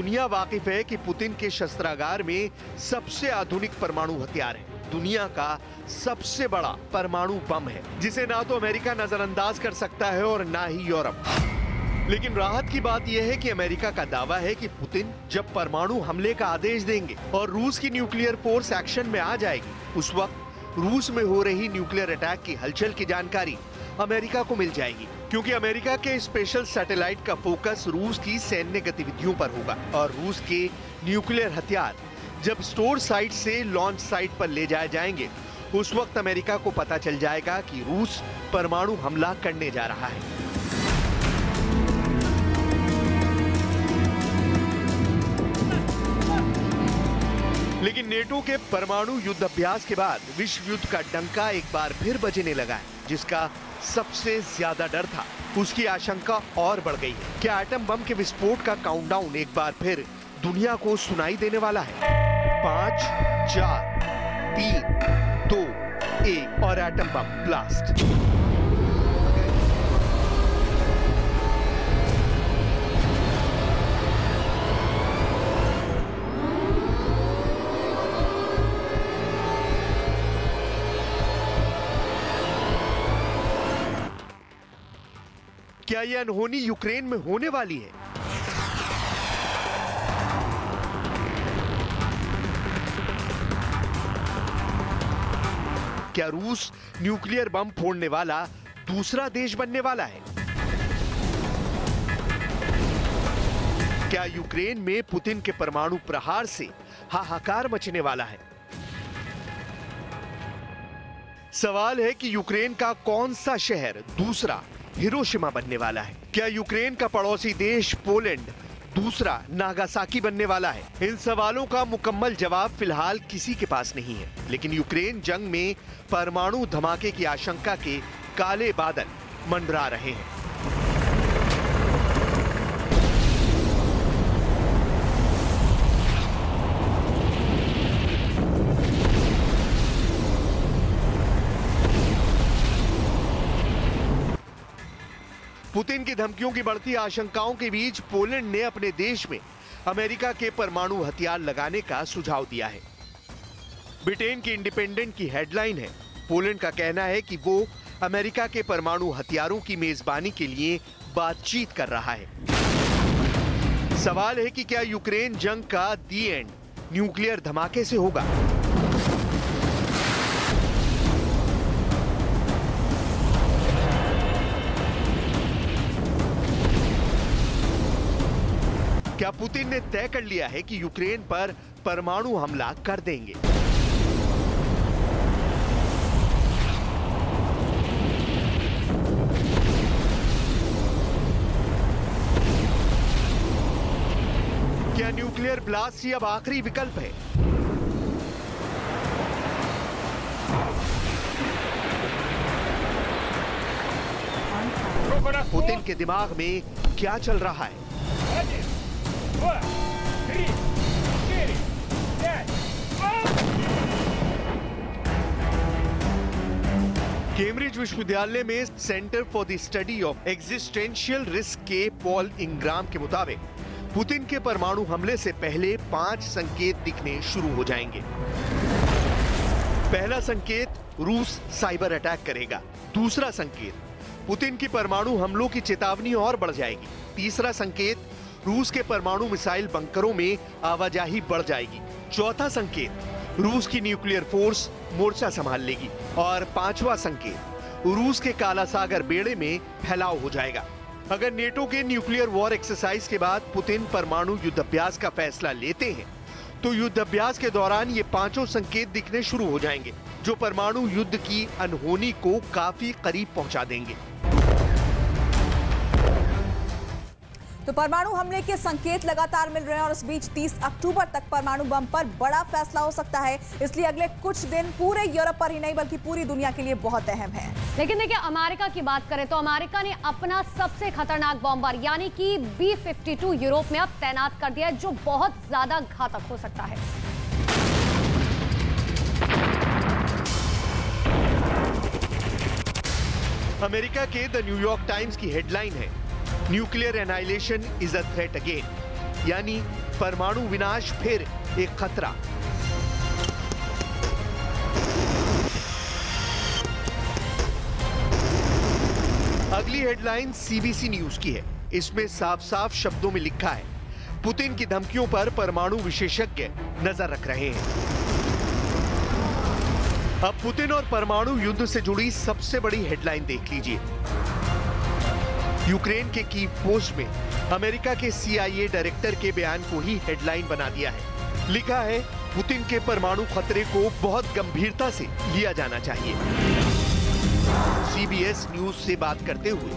दुनिया वाकिफ है कि पुतिन के शस्त्रागार में सबसे आधुनिक परमाणु हथियार है। दुनिया का सबसे बड़ा परमाणु बम है, जिसे ना तो अमेरिका नजरअंदाज कर सकता है और ना ही यूरोप। लेकिन राहत की बात यह है कि अमेरिका का दावा है कि पुतिन जब परमाणु हमले का आदेश देंगे और रूस की न्यूक्लियर फोर्स एक्शन में आ जाएगी, उस वक्त रूस में हो रही न्यूक्लियर अटैक की हलचल की जानकारी अमेरिका को मिल जाएगी, क्योंकि अमेरिका के स्पेशल सैटेलाइट का फोकस रूस की सैन्य गतिविधियों पर होगा और रूस के न्यूक्लियर हथियार जब स्टोर साइट से लॉन्च साइट पर ले जाए जाएंगे, उस वक्त अमेरिका को पता चल जाएगा कि रूस परमाणु हमला करने जा रहा है। लेकिन नेटो के परमाणु युद्ध अभ्यास के बाद विश्व युद्ध का डंका एक बार फिर बजने लगा है, जिसका सबसे ज्यादा डर था, उसकी आशंका और बढ़ गई है। क्या एटम बम के विस्फोट का काउंटडाउन एक बार फिर दुनिया को सुनाई देने वाला है? 5, 4, 3, 2, 1 और एटम बम ब्लास्ट। क्या यह अनहोनी यूक्रेन में होने वाली है? क्या रूस न्यूक्लियर बम फोड़ने वाला दूसरा देश बनने वाला है? क्या यूक्रेन में पुतिन के परमाणु प्रहार से हाहाकार मचने वाला है? सवाल है कि यूक्रेन का कौन सा शहर दूसरा हिरोशिमा बनने वाला है? क्या यूक्रेन का पड़ोसी देश पोलैंड दूसरा नागासाकी बनने वाला है? इन सवालों का मुकम्मल जवाब फिलहाल किसी के पास नहीं है, लेकिन यूक्रेन जंग में परमाणु धमाके की आशंका के काले बादल मंडरा रहे हैं। पुतिन की धमकियों की बढ़ती आशंकाओं के बीच पोलैंड ने अपने देश में अमेरिका के परमाणु हथियार लगाने का सुझाव दिया है। ब्रिटेन की इंडिपेंडेंट की हेडलाइन है, पोलैंड का कहना है कि वो अमेरिका के परमाणु हथियारों की मेजबानी के लिए बातचीत कर रहा है। सवाल है कि क्या यूक्रेन जंग का दी एंड न्यूक्लियर धमाके से होगा? क्या पुतिन ने तय कर लिया है कि यूक्रेन पर परमाणु हमला कर देंगे? क्या न्यूक्लियर ब्लास्ट ही अब आखिरी विकल्प है? पुतिन के दिमाग में क्या चल रहा है? कैम्ब्रिज विश्वविद्यालय में centre for the study of existential risk के पॉल इंग्राम के मुताबिक पुतिन के परमाणु हमले से पहले 5 संकेत दिखने शुरू हो जाएंगे। पहला संकेत, रूस साइबर अटैक करेगा। दूसरा संकेत, पुतिन की परमाणु हमलों की चेतावनी और बढ़ जाएगी। तीसरा संकेत, रूस के परमाणु मिसाइल बंकरों में आवाजाही बढ़ जाएगी। चौथा संकेत, रूस की न्यूक्लियर फोर्स मोर्चा संभाल लेगी। और 5वां संकेत, रूस के काला सागर बेड़े में फैलाव हो जाएगा। अगर नेटो के न्यूक्लियर वॉर एक्सरसाइज के बाद पुतिन परमाणु युद्धाभ्यास का फैसला लेते हैं, तो युद्धाभ्यास के दौरान ये 5 संकेत दिखने शुरू हो जाएंगे, जो परमाणु युद्ध की अनहोनी को काफी करीब पहुंचा देंगे। तो परमाणु हमले के संकेत लगातार मिल रहे हैं और इस बीच 30 अक्टूबर तक परमाणु बम पर बड़ा फैसला हो सकता है। इसलिए अगले कुछ दिन पूरे यूरोप पर ही नहीं बल्कि पूरी दुनिया के लिए बहुत अहम है। लेकिन देखिए, अमेरिका की बात करें तो अमेरिका ने अपना सबसे खतरनाक बॉम्बर यानी कि B-52 यूरोप में अब तैनात कर दिया है, जो बहुत ज्यादा घातक हो सकता है। अमेरिका के द न्यूयॉर्क टाइम्स की हेडलाइन है, nuclear annihilation is a threat again, यानी परमाणु विनाश फिर एक खतरा। अगली हेडलाइन सीबीसी न्यूज की है। इसमें साफ साफ शब्दों में लिखा है, पुतिन की धमकियों पर परमाणु विशेषज्ञ नजर रख रहे हैं। अब पुतिन और परमाणु युद्ध से जुड़ी सबसे बड़ी हेडलाइन देख लीजिए। यूक्रेन के कीव पोस्ट में अमेरिका के CIA डायरेक्टर के बयान को ही हेडलाइन बना दिया है। लिखा है, पुतिन के परमाणु खतरे को बहुत गंभीरता से लिया जाना चाहिए। CBS न्यूज से बात करते हुए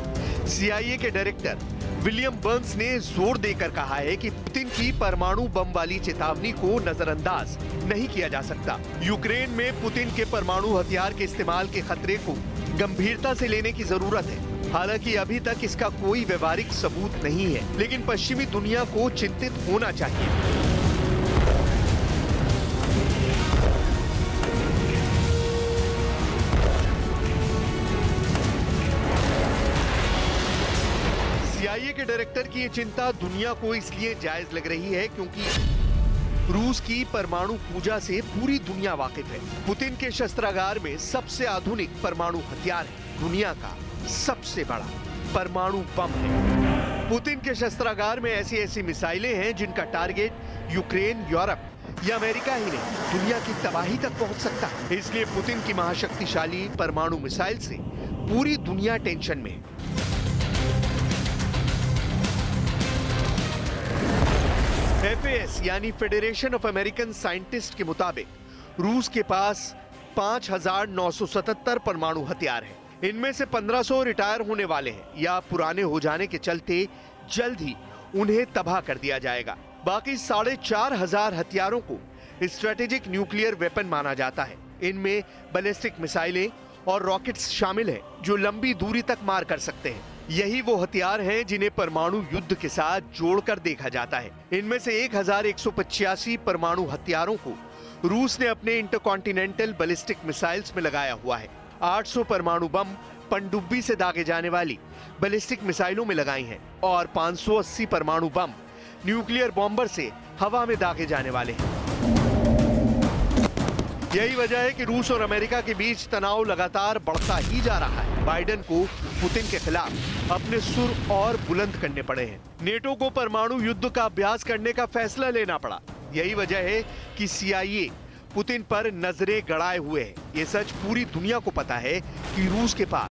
CIA के डायरेक्टर विलियम बर्न्स ने जोर देकर कहा है कि पुतिन की परमाणु बम वाली चेतावनी को नजरअंदाज नहीं किया जा सकता। यूक्रेन में पुतिन के परमाणु हथियार के इस्तेमाल के खतरे को गंभीरता से लेने की जरूरत है। हालांकि अभी तक इसका कोई व्यवहारिक सबूत नहीं है, लेकिन पश्चिमी दुनिया को चिंतित होना चाहिए। CIA के डायरेक्टर की ये चिंता दुनिया को इसलिए जायज लग रही है क्योंकि रूस की परमाणु पूजा से पूरी दुनिया वाकिफ है। पुतिन के शस्त्रागार में सबसे आधुनिक परमाणु हथियार है। दुनिया का सबसे बड़ा परमाणु बम है। पुतिन के शस्त्रागार में ऐसी ऐसी मिसाइलें हैं जिनका टारगेट यूक्रेन, यूरोप या अमेरिका ही नहीं, दुनिया की तबाही तक पहुंच सकता है। इसलिए पुतिन की महाशक्तिशाली परमाणु मिसाइल से पूरी दुनिया टेंशन में है। FAS यानी फेडरेशन ऑफ अमेरिकन साइंटिस्ट के मुताबिक रूस के पास 5,977 परमाणु हथियार हैं। इनमें से 1,500 रिटायर होने वाले हैं या पुराने हो जाने के चलते जल्द ही उन्हें तबाह कर दिया जाएगा। बाकी 4,500 हथियारों को स्ट्रेटेजिक न्यूक्लियर वेपन माना जाता है। इनमें बैलिस्टिक मिसाइलें और रॉकेट्स शामिल हैं जो लंबी दूरी तक मार कर सकते हैं। यही वो हथियार हैं जिन्हें परमाणु युद्ध के साथ जोड़कर देखा जाता है। इनमें से 1,185 परमाणु हथियारों को रूस ने अपने इंटरकॉन्टिनेंटल बैलिस्टिक मिसाइल्स में लगाया हुआ है। 800 परमाणु बम पनडुब्बी से दागे जाने वाली बैलिस्टिक मिसाइलों में लगाई हैं और 580 परमाणु बम न्यूक्लियर बॉम्बर से हवा में दागे जाने वाले हैं। यही वजह है कि रूस और अमेरिका के बीच तनाव लगातार बढ़ता ही जा रहा है। बाइडेन को पुतिन के खिलाफ अपने सुर और बुलंद करने पड़े हैं। नेटो को परमाणु युद्ध का अभ्यास करने का फैसला लेना पड़ा। यही वजह है कि CIA पुतिन पर नजरें गड़ाए हुए है। ये सच पूरी दुनिया को पता है कि रूस के पास